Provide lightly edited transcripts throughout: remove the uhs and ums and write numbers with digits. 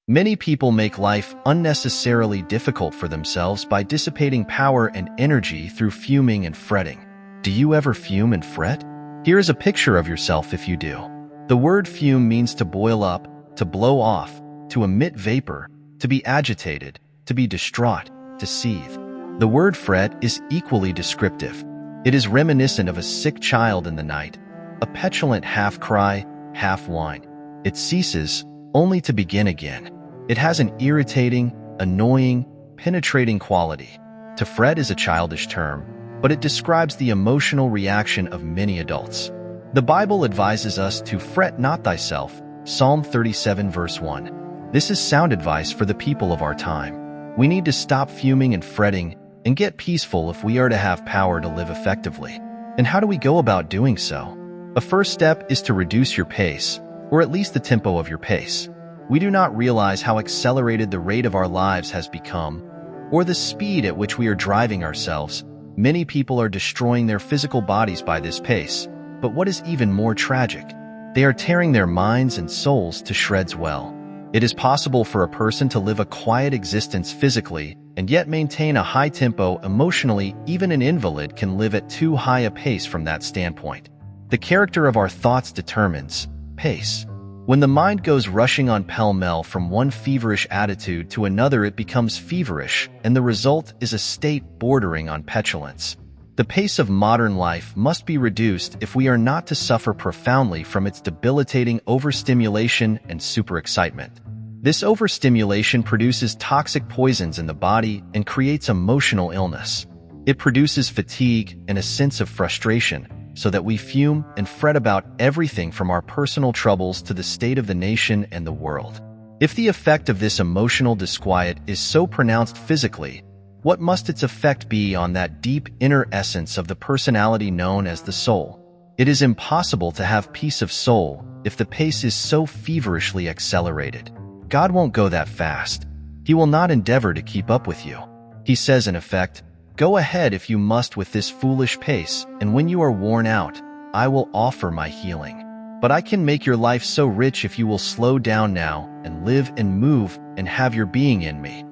Many people make life unnecessarily difficult for themselves by dissipating power and energy through fuming and fretting. Do you ever fume and fret? Here is a picture of yourself if you do. The word fume means to boil up, to blow off, to emit vapor, to be agitated, to be distraught, to seethe. The word fret is equally descriptive. It is reminiscent of a sick child in the night, a petulant half-cry, half-whine. It ceases, only to begin again. It has an irritating, annoying, penetrating quality. To fret is a childish term, but it describes the emotional reaction of many adults. The Bible advises us to fret not thyself, Psalm 37 verse 1. This is sound advice for the people of our time. We need to stop fuming and fretting and get peaceful if we are to have power to live effectively. And how do we go about doing so? A first step is to reduce your pace, or at least the tempo of your pace. We do not realize how accelerated the rate of our lives has become, or the speed at which we are driving ourselves. Many people are destroying their physical bodies by this pace. But what is even more tragic? They are tearing their minds and souls to shreds. Well, it is possible for a person to live a quiet existence physically and yet maintain a high tempo emotionally. Even an invalid can live at too high a pace from that standpoint. The character of our thoughts determines pace. When the mind goes rushing on pell-mell from one feverish attitude to another, it becomes feverish, and the result is a state bordering on petulance. The pace of modern life must be reduced if we are not to suffer profoundly from its debilitating overstimulation and superexcitement. This overstimulation produces toxic poisons in the body and creates emotional illness. It produces fatigue and a sense of frustration, so that we fume and fret about everything from our personal troubles to the state of the nation and the world. If the effect of this emotional disquiet is so pronounced physically, what must its effect be on that deep inner essence of the personality known as the soul? It is impossible to have peace of soul if the pace is so feverishly accelerated. God won't go that fast. He will not endeavor to keep up with you. He says in effect, "Go ahead if you must with this foolish pace, and when you are worn out, I will offer my healing. But I can make your life so rich if you will slow down now and live and move and have your being in me."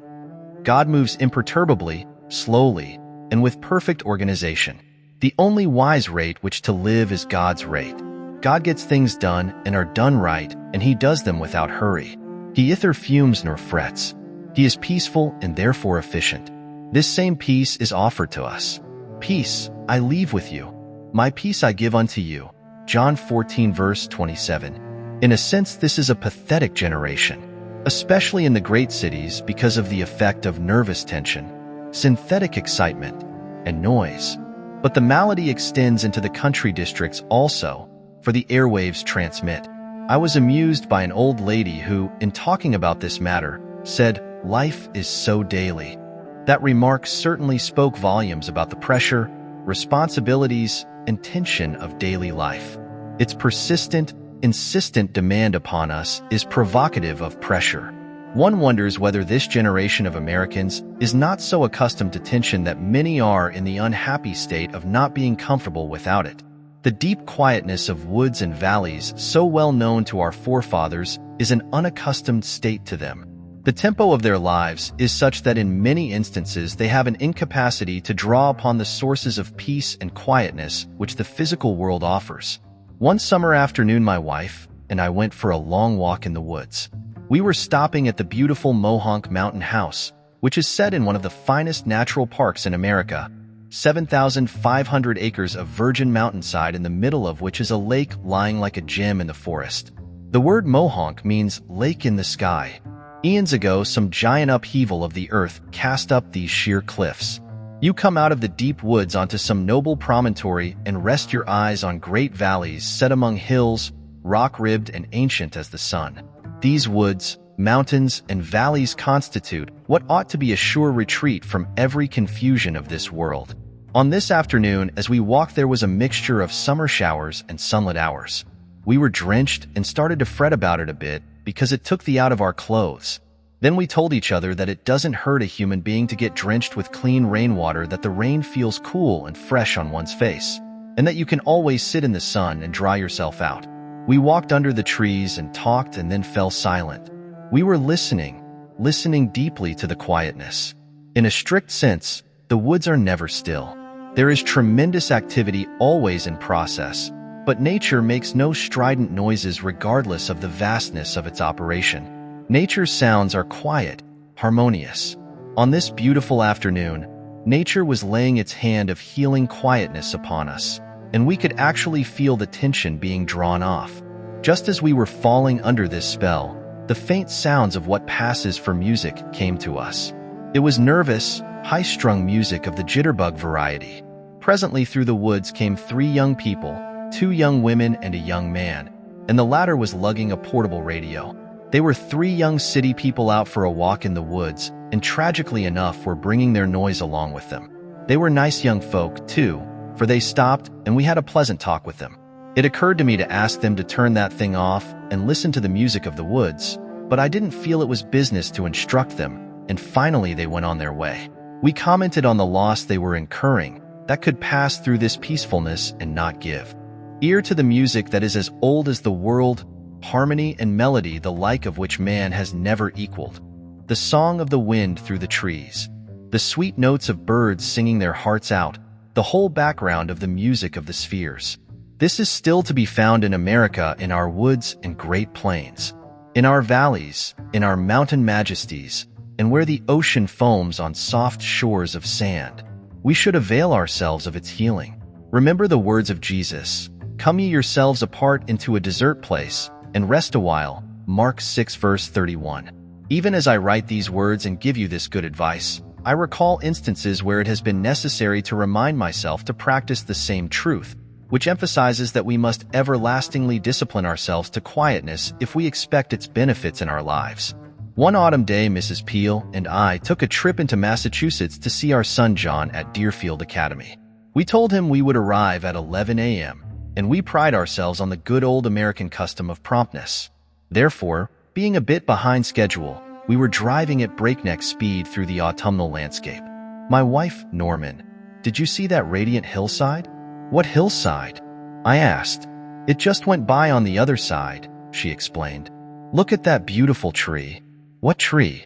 God moves imperturbably, slowly, and with perfect organization. The only wise rate which to live is God's rate. God gets things done and are done right, and he does them without hurry. He neither fumes nor frets. He is peaceful and therefore efficient. This same peace is offered to us. "Peace I leave with you. My peace I give unto you." John 14 verse 27. In a sense, this is a pathetic generation, especially in the great cities because of the effect of nervous tension, synthetic excitement, and noise. But the malady extends into the country districts also, for the airwaves transmit. I was amused by an old lady who, in talking about this matter, said, "Life is so daily." That remark certainly spoke volumes about the pressure, responsibilities, and tension of daily life. Its persistent, insistent demand upon us is provocative of pressure. One wonders whether this generation of Americans is not so accustomed to tension that many are in the unhappy state of not being comfortable without it. The deep quietness of woods and valleys, so well known to our forefathers, is an unaccustomed state to them. The tempo of their lives is such that in many instances they have an incapacity to draw upon the sources of peace and quietness which the physical world offers. One summer afternoon, my wife and I went for a long walk in the woods. We were stopping at the beautiful Mohonk Mountain House, which is set in one of the finest natural parks in America, 7,500 acres of virgin mountainside in the middle of which is a lake lying like a gem in the forest. The word Mohonk means lake in the sky. Eons ago, some giant upheaval of the earth cast up these sheer cliffs. You come out of the deep woods onto some noble promontory and rest your eyes on great valleys set among hills, rock-ribbed and ancient as the sun. These woods, mountains, and valleys constitute what ought to be a sure retreat from every confusion of this world. On this afternoon, as we walked, there was a mixture of summer showers and sunlit hours. We were drenched and started to fret about it a bit because it took the out of our clothes. Then we told each other that it doesn't hurt a human being to get drenched with clean rainwater, that the rain feels cool and fresh on one's face, and that you can always sit in the sun and dry yourself out. We walked under the trees and talked and then fell silent. We were listening deeply to the quietness. In a strict sense, the woods are never still. There is tremendous activity always in process, but nature makes no strident noises regardless of the vastness of its operation. Nature's sounds are quiet, harmonious. On this beautiful afternoon, nature was laying its hand of healing quietness upon us, and we could actually feel the tension being drawn off. Just as we were falling under this spell, the faint sounds of what passes for music came to us. It was nervous, high-strung music of the jitterbug variety. Presently through the woods came 3 young people, 2 young women and a young man, and the latter was lugging a portable radio. They were 3 young city people out for a walk in the woods, and tragically enough were bringing their noise along with them. They were nice young folk, too, for they stopped and we had a pleasant talk with them. It occurred to me to ask them to turn that thing off and listen to the music of the woods, but I didn't feel it was business to instruct them, and finally they went on their way. We commented on the loss they were incurring that could pass through this peacefulness and not give ear to the music that is as old as the world, harmony and melody the like of which man has never equaled. The song of the wind through the trees, the sweet notes of birds singing their hearts out, the whole background of the music of the spheres. This is still to be found in America in our woods and great plains, in our valleys, in our mountain majesties, and where the ocean foams on soft shores of sand. We should avail ourselves of its healing. Remember the words of Jesus, "Come ye yourselves apart into a desert place, and rest a while," Mark 6 verse 31. Even as I write these words and give you this good advice, I recall instances where it has been necessary to remind myself to practice the same truth, which emphasizes that we must everlastingly discipline ourselves to quietness if we expect its benefits in our lives. One autumn day, Mrs. Peale and I took a trip into Massachusetts to see our son John at Deerfield Academy. We told him we would arrive at 11 a.m., and we pride ourselves on the good old American custom of promptness. Therefore, being a bit behind schedule, we were driving at breakneck speed through the autumnal landscape. My wife, Norman, "Did you see that radiant hillside?" "What hillside?" I asked. "It just went by on the other side," she explained. "Look at that beautiful tree." "What tree?"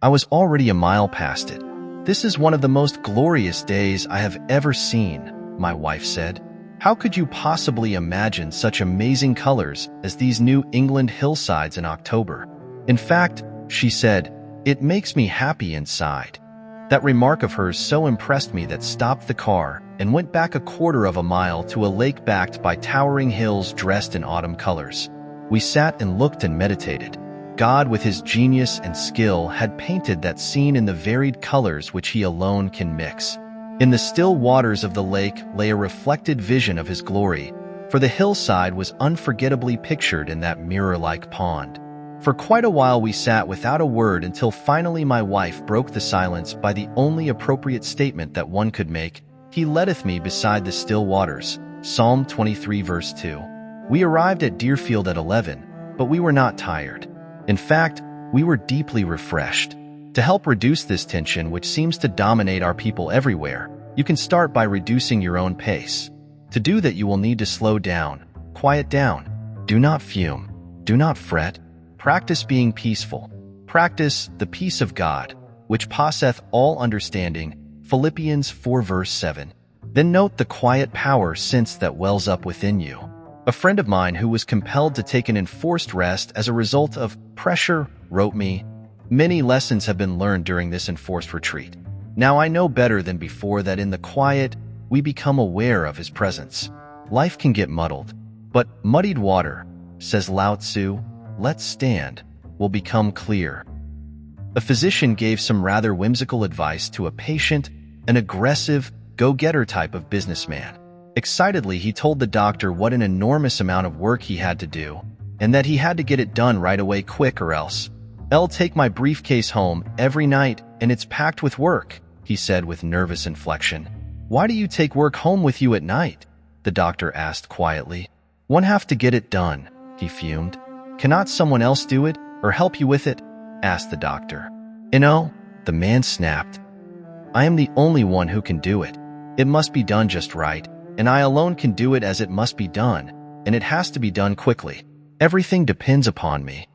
I was already a mile past it. "This is one of the most glorious days I have ever seen," my wife said. "How could you possibly imagine such amazing colors as these New England hillsides in October? In fact," she said, "it makes me happy inside." That remark of hers so impressed me that stopped the car and went back a quarter of a mile to a lake backed by towering hills dressed in autumn colors. We sat and looked and meditated. God, with his genius and skill, had painted that scene in the varied colors which he alone can mix. In the still waters of the lake lay a reflected vision of his glory, for the hillside was unforgettably pictured in that mirror-like pond. For quite a while we sat without a word until finally my wife broke the silence by the only appropriate statement that one could make: "He leadeth me beside the still waters." Psalm 23 verse 2. We arrived at Deerfield at 11, but we were not tired. In fact, we were deeply refreshed. To help reduce this tension which seems to dominate our people everywhere, you can start by reducing your own pace. To do that, you will need to slow down, quiet down. Do not fume. Do not fret. Practice being peaceful. Practice the peace of God, which passeth all understanding. Philippians 4 verse 7. Then note the quiet power sense that wells up within you. A friend of mine who was compelled to take an enforced rest as a result of pressure wrote me, "Many lessons have been learned during this enforced retreat. Now I know better than before that in the quiet, we become aware of his presence. Life can get muddled, but muddied water, says Lao Tzu, let's stand, will become clear." A physician gave some rather whimsical advice to a patient, an aggressive, go-getter type of businessman. Excitedly, he told the doctor what an enormous amount of work he had to do, and that he had to get it done right away quick or else. "I'll take my briefcase home every night and it's packed with work," he said with nervous inflection. "Why do you take work home with you at night?" the doctor asked quietly. "One have to get it done," he fumed. "Cannot someone else do it or help you with it?" asked the doctor. "No," the man snapped. "I am the only one who can do it. It must be done just right, and I alone can do it as it must be done, and it has to be done quickly. Everything depends upon me."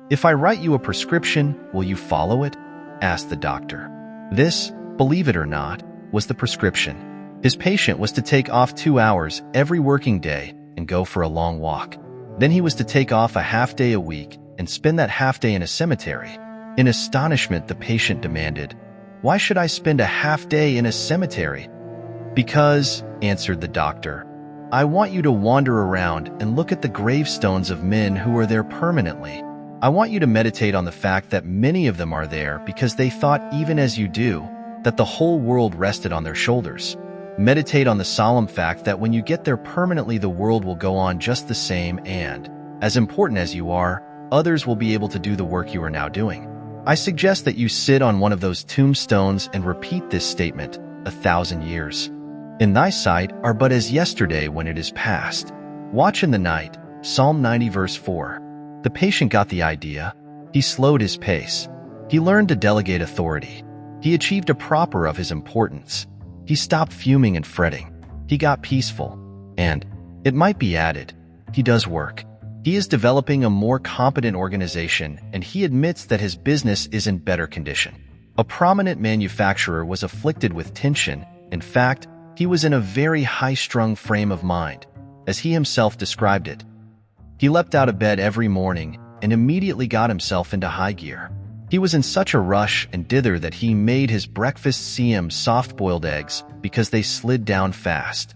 "If I write you a prescription, will you follow it?" asked the doctor. This, believe it or not, was the prescription. His patient was to take off 2 hours every working day and go for a long walk. Then he was to take off a half day a week and spend that half day in a cemetery. In astonishment, the patient demanded, "Why should I spend a half day in a cemetery?" "Because," answered the doctor, "I want you to wander around and look at the gravestones of men who are there permanently. I want you to meditate on the fact that many of them are there because they thought, even as you do, that the whole world rested on their shoulders. Meditate on the solemn fact that when you get there permanently, the world will go on just the same and, as important as you are, others will be able to do the work you are now doing. I suggest that you sit on one of those tombstones and repeat this statement 1,000 years. In thy sight are but as yesterday when it is past. Watch in the night." Psalm 90 verse 4. The patient got the idea. He slowed his pace. He learned to delegate authority. He achieved a proper of his importance. He stopped fuming and fretting. He got peaceful. And, it might be added, he does work. He is developing a more competent organization, and he admits that his business is in better condition. A prominent manufacturer was afflicted with tension. In fact, he was in a very high-strung frame of mind, as he himself described it. He leapt out of bed every morning and immediately got himself into high gear. He was in such a rush and dither that he made his breakfast CM soft-boiled eggs because they slid down fast.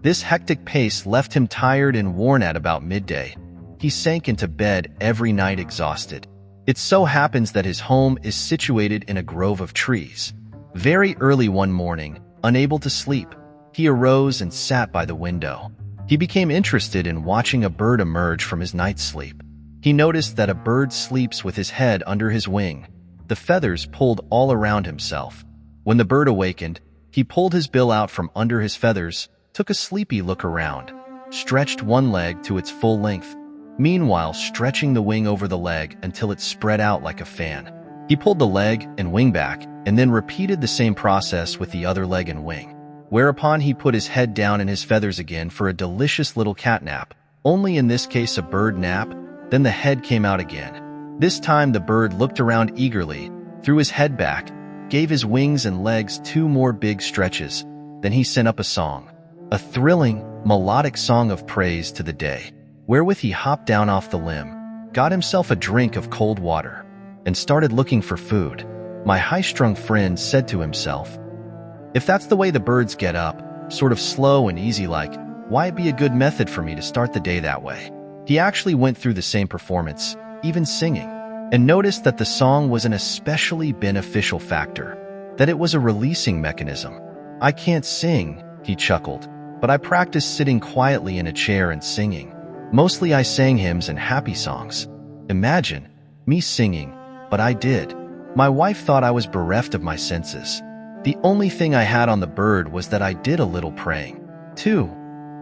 This hectic pace left him tired and worn at about midday. He sank into bed every night exhausted. It so happens that his home is situated in a grove of trees. Very early one morning, unable to sleep, he arose and sat by the window. He became interested in watching a bird emerge from his night's sleep. He noticed that a bird sleeps with his head under his wing, the feathers pulled all around himself. When the bird awakened, he pulled his bill out from under his feathers, took a sleepy look around, stretched one leg to its full length, meanwhile stretching the wing over the leg until it spread out like a fan. He pulled the leg and wing back, and then repeated the same process with the other leg and wing. Whereupon he put his head down in his feathers again for a delicious little cat nap, only in this case a bird nap. Then the head came out again. This time the bird looked around eagerly, threw his head back, gave his wings and legs 2 more big stretches. Then he sent up a song, a thrilling, melodic song of praise to the day, wherewith he hopped down off the limb, got himself a drink of cold water, and started looking for food. My high-strung friend said to himself, "If that's the way the birds get up, sort of slow and easy like, why it be a good method for me to start the day that way?" He actually went through the same performance, even singing, and noticed that the song was an especially beneficial factor, that it was a releasing mechanism. "I can't sing," he chuckled, "but I practiced sitting quietly in a chair and singing. Mostly I sang hymns and happy songs. Imagine, me singing, but I did. My wife thought I was bereft of my senses. The only thing I had on the bird was that I did a little praying, too.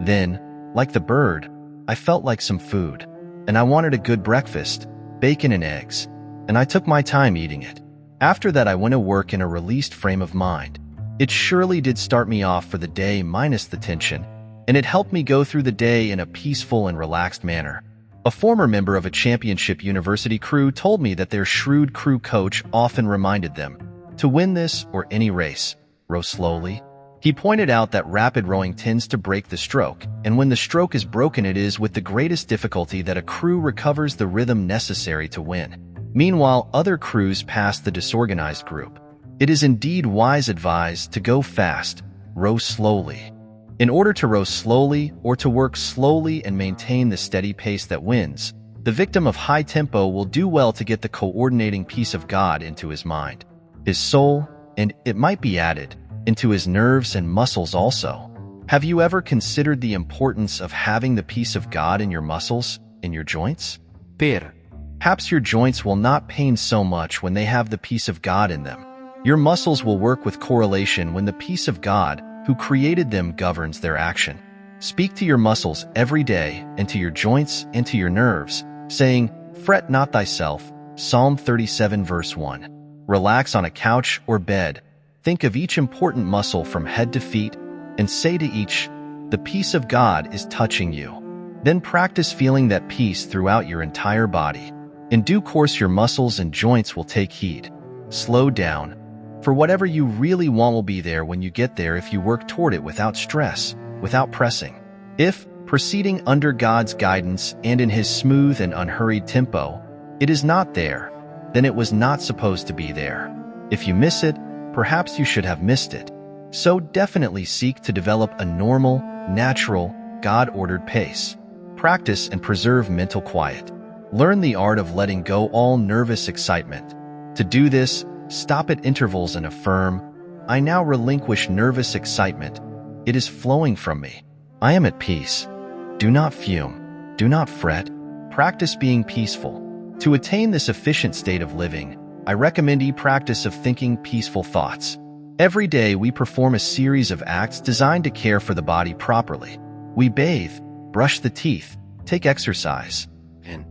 Then, like the bird, I felt like some food, and I wanted a good breakfast, bacon and eggs, and I took my time eating it. After that I went to work in a released frame of mind. It surely did start me off for the day minus the tension, and it helped me go through the day in a peaceful and relaxed manner." A former member of a championship university crew told me that their shrewd crew coach often reminded them, to win this or any race, row slowly. He pointed out that rapid rowing tends to break the stroke, and when the stroke is broken it is with the greatest difficulty that a crew recovers the rhythm necessary to win. Meanwhile, other crews pass the disorganized group. It is indeed wise advised to go fast, row slowly. In order to row slowly or to work slowly and maintain the steady pace that wins, the victim of high tempo will do well to get the coordinating peace of God into his mind, his soul, and, it might be added, into his nerves and muscles also. Have you ever considered the importance of having the peace of God in your muscles, in your joints? Perhaps your joints will not pain so much when they have the peace of God in them. Your muscles will work with correlation when the peace of God, who created them, governs their action. Speak to your muscles every day, and to your joints and to your nerves, saying, "Fret not thyself," Psalm 37 verse 1. Relax on a couch or bed. Think of each important muscle from head to feet, and say to each, "The peace of God is touching you." Then practice feeling that peace throughout your entire body. In due course, your muscles and joints will take heed. Slow down. For whatever you really want will be there when you get there if you work toward it without stress, without pressing. If, proceeding under God's guidance and in His smooth and unhurried tempo, it is not there, then it was not supposed to be there. If you miss it, perhaps you should have missed it. So definitely seek to develop a normal, natural, God-ordered pace. Practice and preserve mental quiet. Learn the art of letting go all nervous excitement. To do this, stop at intervals and affirm, I now relinquish nervous excitement. It is flowing from me. I am at peace. Do not fume. Do not fret. Practice being peaceful. To attain this efficient state of living, I recommend a practice of thinking peaceful thoughts. Every day we perform a series of acts designed to care for the body properly. We bathe, brush the teeth, take exercise. In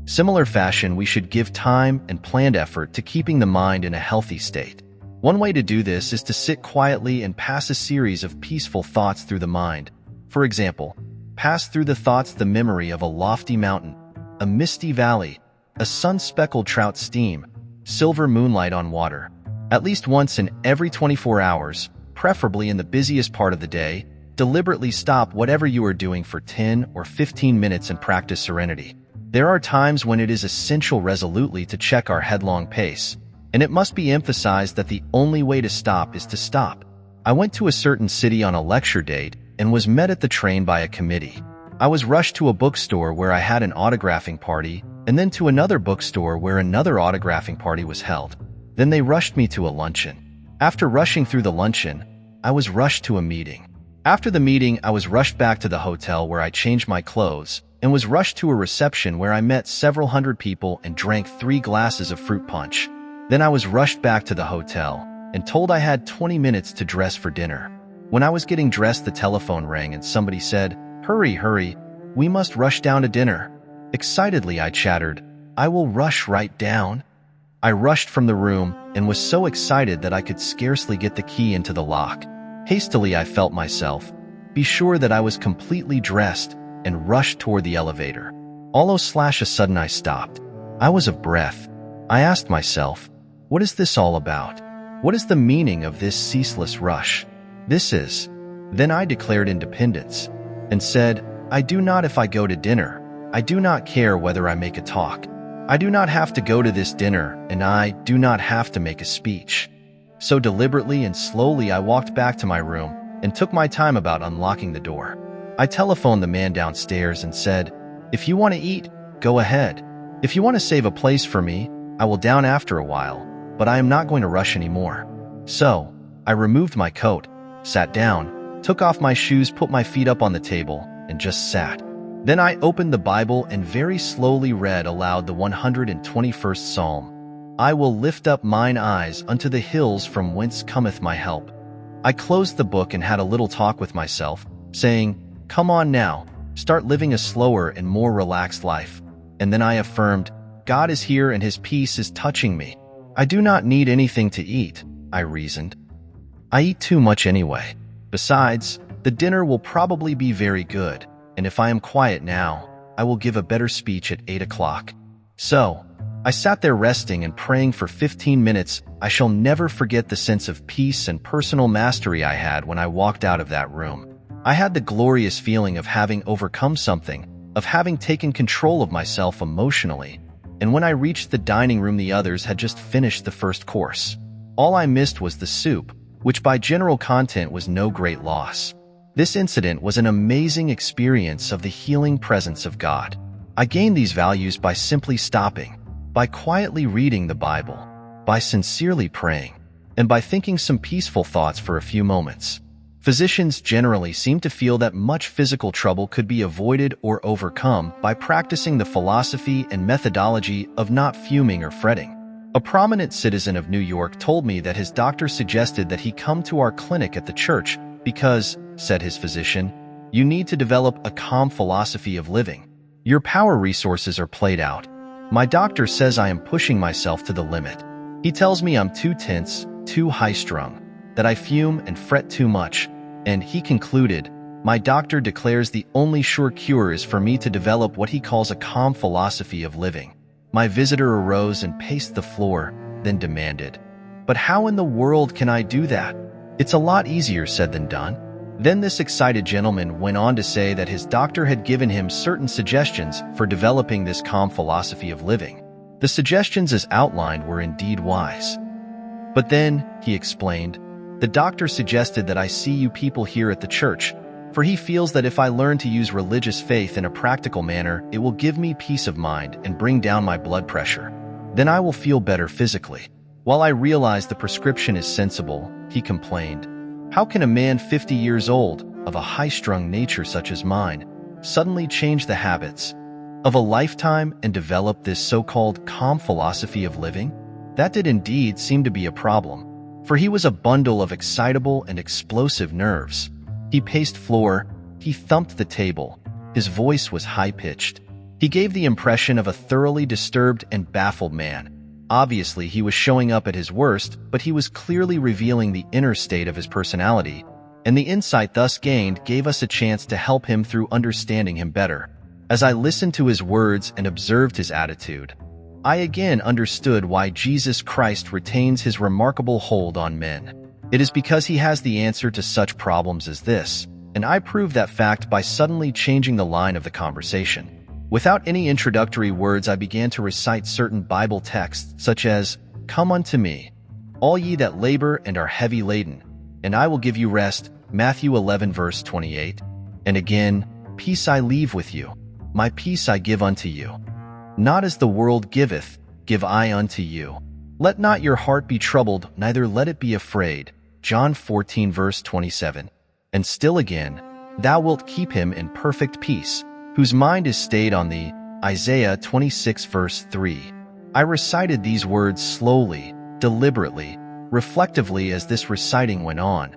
similar fashion, we should give time and planned effort to keeping the mind in a healthy state. One way to do this is to sit quietly and pass a series of peaceful thoughts through the mind. For example, pass through the thoughts the memory of a lofty mountain, a misty valley, a sun-speckled trout stream, silver moonlight on water. At least once in every 24 hours, preferably in the busiest part of the day, deliberately stop whatever you are doing for 10 or 15 minutes and practice serenity. There are times when it is essential resolutely to check our headlong pace, and it must be emphasized that the only way to stop is to stop. I went to a certain city on a lecture date and was met at the train by a committee. I was rushed to a bookstore where I had an autographing party, and then to another bookstore where another autographing party was held. Then they rushed me to a luncheon. After rushing through the luncheon, I was rushed to a meeting. After the meeting, I was rushed back to the hotel where I changed my clothes and was rushed to a reception where I met several hundred people and drank 3 glasses of fruit punch. Then I was rushed back to the hotel and told I had 20 minutes to dress for dinner. When I was getting dressed, the telephone rang and somebody said, "Hurry, hurry, we must rush down to dinner." Excitedly, I chattered, "I will rush right down." I rushed from the room and was so excited that I could scarcely get the key into the lock. Hastily, I felt myself, be sure that I was completely dressed, and rushed toward the elevator. A sudden I stopped. I was of breath. I asked myself, what is this all about? What is the meaning of this ceaseless rush? This is. Then I declared independence and said, I do not if I go to dinner. I do not care whether I make a talk. I do not have to go to this dinner, and I do not have to make a speech. So deliberately and slowly I walked back to my room and took my time about unlocking the door. I telephoned the man downstairs and said, if you want to eat, go ahead. If you want to save a place for me, I will down after a while, but I am not going to rush anymore. So, I removed my coat, sat down, took off my shoes, put my feet up on the table, and just sat. Then I opened the Bible and very slowly read aloud the 121st Psalm. I will lift up mine eyes unto the hills from whence cometh my help. I closed the book and had a little talk with myself, saying, come on now, start living a slower and more relaxed life. And then I affirmed, God is here and His peace is touching me. I do not need anything to eat, I reasoned. I eat too much anyway. Besides, the dinner will probably be very good, and if I am quiet now, I will give a better speech at 8 o'clock. So, I sat there resting and praying for 15 minutes. I shall never forget the sense of peace and personal mastery I had when I walked out of that room. I had the glorious feeling of having overcome something, of having taken control of myself emotionally, and when I reached the dining room, the others had just finished the first course. All I missed was the soup, which by general content was no great loss. This incident was an amazing experience of the healing presence of God. I gained these values by simply stopping, by quietly reading the Bible, by sincerely praying, and by thinking some peaceful thoughts for a few moments. Physicians generally seem to feel that much physical trouble could be avoided or overcome by practicing the philosophy and methodology of not fuming or fretting. A prominent citizen of New York told me that his doctor suggested that he come to our clinic at the church because, said his physician, you need to develop a calm philosophy of living. Your power resources are played out. My doctor says I am pushing myself to the limit. He tells me I'm too tense, too high-strung, that I fume and fret too much, and he concluded, my doctor declares the only sure cure is for me to develop what he calls a calm philosophy of living. My visitor arose and paced the floor, then demanded, "But how in the world can I do that? It's a lot easier said than done." Then this excited gentleman went on to say that his doctor had given him certain suggestions for developing this calm philosophy of living. The suggestions as outlined were indeed wise. "But then," he explained, "the doctor suggested that I see you people here at the church, for he feels that if I learn to use religious faith in a practical manner, it will give me peace of mind and bring down my blood pressure. Then I will feel better physically." While I realize the prescription is sensible, he complained, "How can a man 50 years old, of a high-strung nature such as mine, suddenly change the habits of a lifetime and develop this so-called calm philosophy of living?" That did indeed seem to be a problem, for he was a bundle of excitable and explosive nerves. He paced floor, he thumped the table, his voice was high-pitched. He gave the impression of a thoroughly disturbed and baffled man. Obviously, he was showing up at his worst, but he was clearly revealing the inner state of his personality, and the insight thus gained gave us a chance to help him through understanding him better. As I listened to his words and observed his attitude, I again understood why Jesus Christ retains his remarkable hold on men. It is because he has the answer to such problems as this, and I proved that fact by suddenly changing the line of the conversation. Without any introductory words, I began to recite certain Bible texts, such as, "Come unto me, all ye that labor and are heavy laden, and I will give you rest," Matthew 11 verse 28, and again, "Peace I leave with you, my peace I give unto you. Not as the world giveth, give I unto you. Let not your heart be troubled, neither let it be afraid," John 14 verse 27, and still again, "Thou wilt keep him in perfect peace, whose mind is stayed on thee," Isaiah 26 verse 3. I recited these words slowly, deliberately, reflectively. As this reciting went on,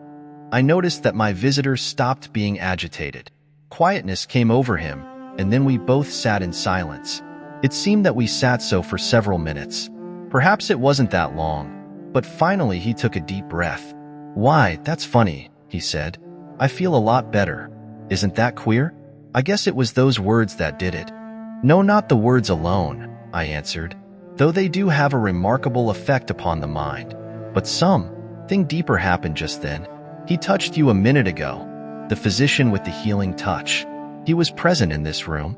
I noticed that my visitor stopped being agitated. Quietness came over him, and then we both sat in silence. It seemed that we sat so for several minutes. Perhaps it wasn't that long, but finally he took a deep breath. "Why, that's funny," he said. "I feel a lot better. Isn't that queer? I guess it was those words that did it." "No, not the words alone," I answered, "though they do have a remarkable effect upon the mind. But something deeper happened just then. He touched you a minute ago, the physician with the healing touch. He was present in this room."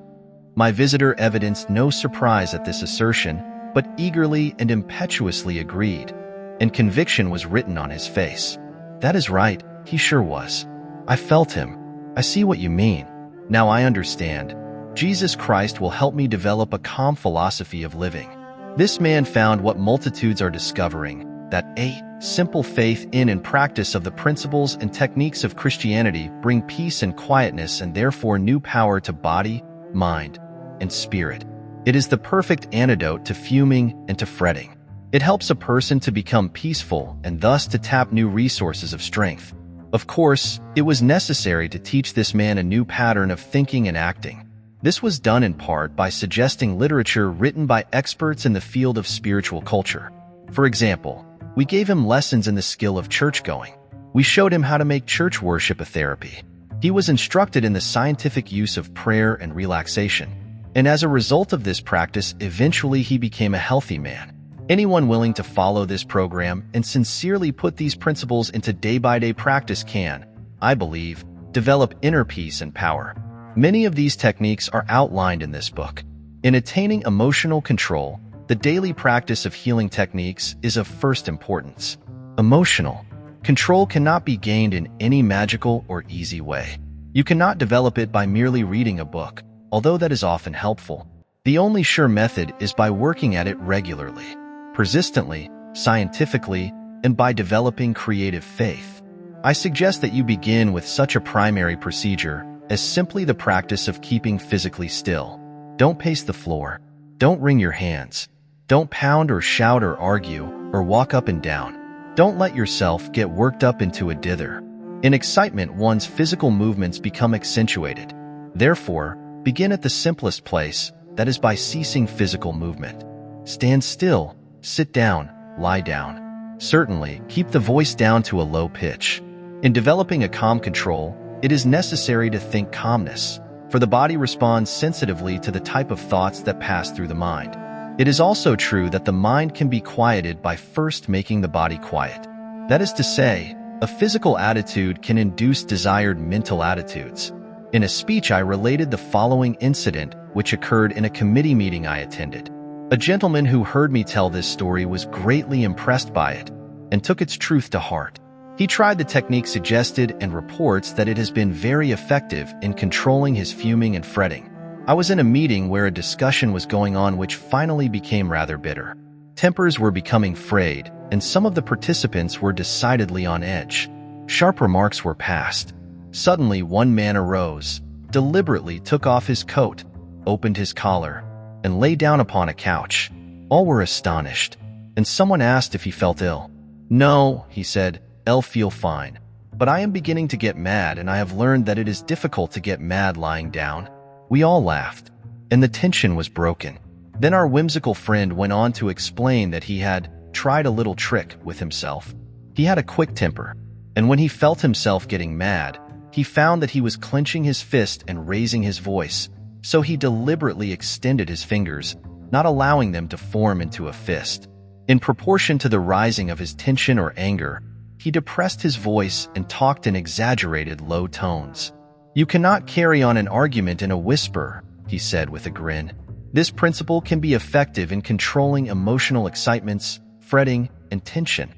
My visitor evidenced no surprise at this assertion, but eagerly and impetuously agreed, and conviction was written on his face. "That is right, he sure was. I felt him. I see what you mean. Now I understand. Jesus Christ will help me develop a calm philosophy of living." This man found what multitudes are discovering, that a simple faith in and practice of the principles and techniques of Christianity bring peace and quietness, and therefore new power to body, mind, and spirit. It is the perfect antidote to fuming and to fretting. It helps a person to become peaceful and thus to tap new resources of strength. Of course, it was necessary to teach this man a new pattern of thinking and acting. This was done in part by suggesting literature written by experts in the field of spiritual culture. For example, we gave him lessons in the skill of church-going. We showed him how to make church worship a therapy. He was instructed in the scientific use of prayer and relaxation. And as a result of this practice, eventually he became a healthy man. Anyone willing to follow this program and sincerely put these principles into day-by-day practice can, I believe, develop inner peace and power. Many of these techniques are outlined in this book. In attaining emotional control, the daily practice of healing techniques is of first importance. Emotional control cannot be gained in any magical or easy way. You cannot develop it by merely reading a book, although that is often helpful. The only sure method is by working at it regularly, persistently, scientifically, and by developing creative faith. I suggest that you begin with such a primary procedure as simply the practice of keeping physically still. Don't pace the floor. Don't wring your hands. Don't pound or shout or argue or walk up and down. Don't let yourself get worked up into a dither. In excitement, one's physical movements become accentuated. Therefore, begin at the simplest place, that is by ceasing physical movement. Stand still, sit down, lie down. Certainly, keep the voice down to a low pitch. In developing a calm control, it is necessary to think calmness, for the body responds sensitively to the type of thoughts that pass through the mind. It is also true that the mind can be quieted by first making the body quiet. That is to say, a physical attitude can induce desired mental attitudes. In a speech, I related the following incident which occurred in a committee meeting I attended. A gentleman who heard me tell this story was greatly impressed by it and took its truth to heart. He tried the technique suggested and reports that it has been very effective in controlling his fuming and fretting. I was in a meeting where a discussion was going on which finally became rather bitter. Tempers were becoming frayed, and some of the participants were decidedly on edge. Sharp remarks were passed. Suddenly, one man arose, deliberately took off his coat, opened his collar, and lay down upon a couch. All were astonished, and someone asked if he felt ill. "No," he said, "I'll feel fine. But I am beginning to get mad, and I have learned that it is difficult to get mad lying down." We all laughed, and the tension was broken. Then our whimsical friend went on to explain that he had tried a little trick with himself. He had a quick temper, and when he felt himself getting mad, he found that he was clenching his fist and raising his voice, so he deliberately extended his fingers, not allowing them to form into a fist. In proportion to the rising of his tension or anger, he depressed his voice and talked in exaggerated low tones. "You cannot carry on an argument in a whisper," he said with a grin. "This principle can be effective in controlling emotional excitements, fretting, and tension,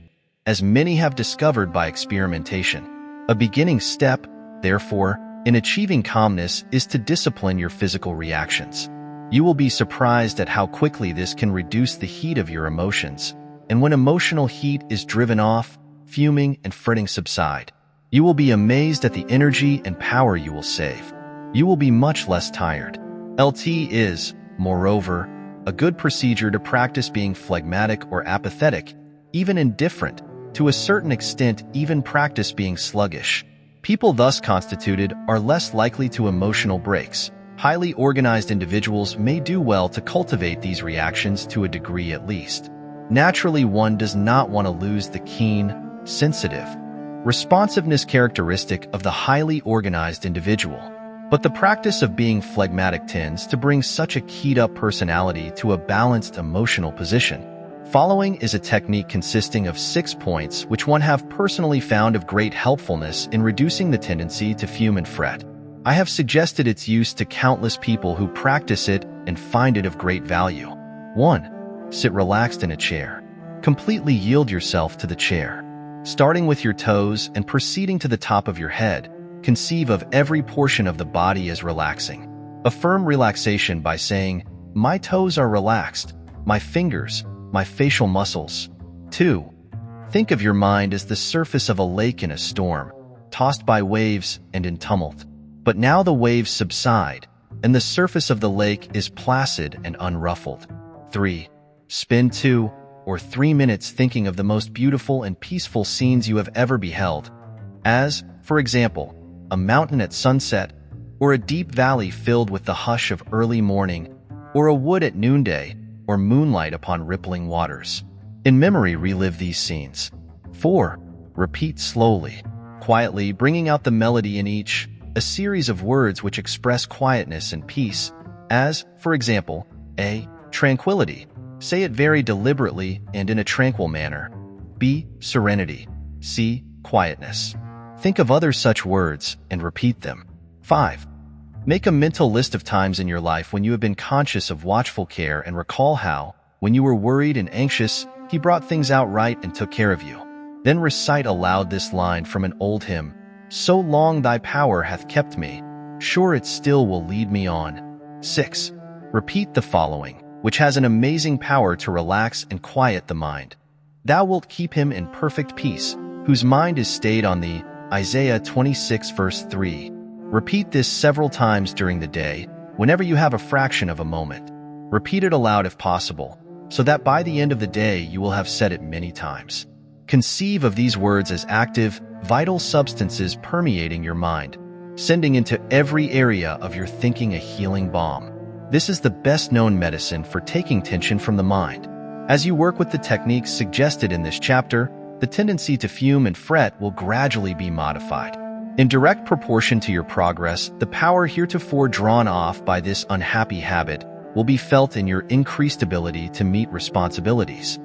as many have discovered by experimentation. A beginning step, therefore, in achieving calmness is to discipline your physical reactions. You will be surprised at how quickly this can reduce the heat of your emotions, and when emotional heat is driven off, fuming and fretting subside. You will be amazed at the energy and power you will save. You will be much less tired. LT is, moreover, a good procedure to practice being phlegmatic or apathetic, even indifferent, to a certain extent even practice being sluggish. People thus constituted are less likely to emotional breaks. Highly organized individuals may do well to cultivate these reactions to a degree at least. Naturally, one does not want to lose the keen, sensitive, responsiveness characteristic of the highly organized individual. But the practice of being phlegmatic tends to bring such a keyed-up personality to a balanced emotional position. Following is a technique consisting of 6 points which one have personally found of great helpfulness in reducing the tendency to fume and fret. I have suggested its use to countless people who practice it and find it of great value. 1. Sit relaxed in a chair. Completely yield yourself to the chair. Starting with your toes and proceeding to the top of your head, conceive of every portion of the body as relaxing. Affirm relaxation by saying, "My toes are relaxed, my fingers, my facial muscles." 2. Think of your mind as the surface of a lake in a storm, tossed by waves and in tumult. But now the waves subside, and the surface of the lake is placid and unruffled. 3. Spend 2 or 3 minutes thinking of the most beautiful and peaceful scenes you have ever beheld, as, for example, a mountain at sunset, or a deep valley filled with the hush of early morning, or a wood at noonday, or moonlight upon rippling waters. In memory, relive these scenes. 4. Repeat slowly, quietly, bringing out the melody in each, a series of words which express quietness and peace, as, for example, A. Tranquility. Say it very deliberately and in a tranquil manner. B. Serenity. C. Quietness. Think of other such words and repeat them. 5. Make a mental list of times in your life when you have been conscious of watchful care and recall how, when you were worried and anxious, he brought things out right and took care of you. Then recite aloud this line from an old hymn: "So long thy power hath kept me, sure it still will lead me on." 6. Repeat the following, which has an amazing power to relax and quiet the mind. "Thou wilt keep him in perfect peace, whose mind is stayed on thee." Isaiah 26 verse 3. Repeat this several times during the day, whenever you have a fraction of a moment. Repeat it aloud if possible, so that by the end of the day you will have said it many times. Conceive of these words as active, vital substances permeating your mind, sending into every area of your thinking a healing balm. This is the best-known medicine for taking tension from the mind. As you work with the techniques suggested in this chapter, the tendency to fume and fret will gradually be modified. In direct proportion to your progress, the power heretofore drawn off by this unhappy habit will be felt in your increased ability to meet responsibilities.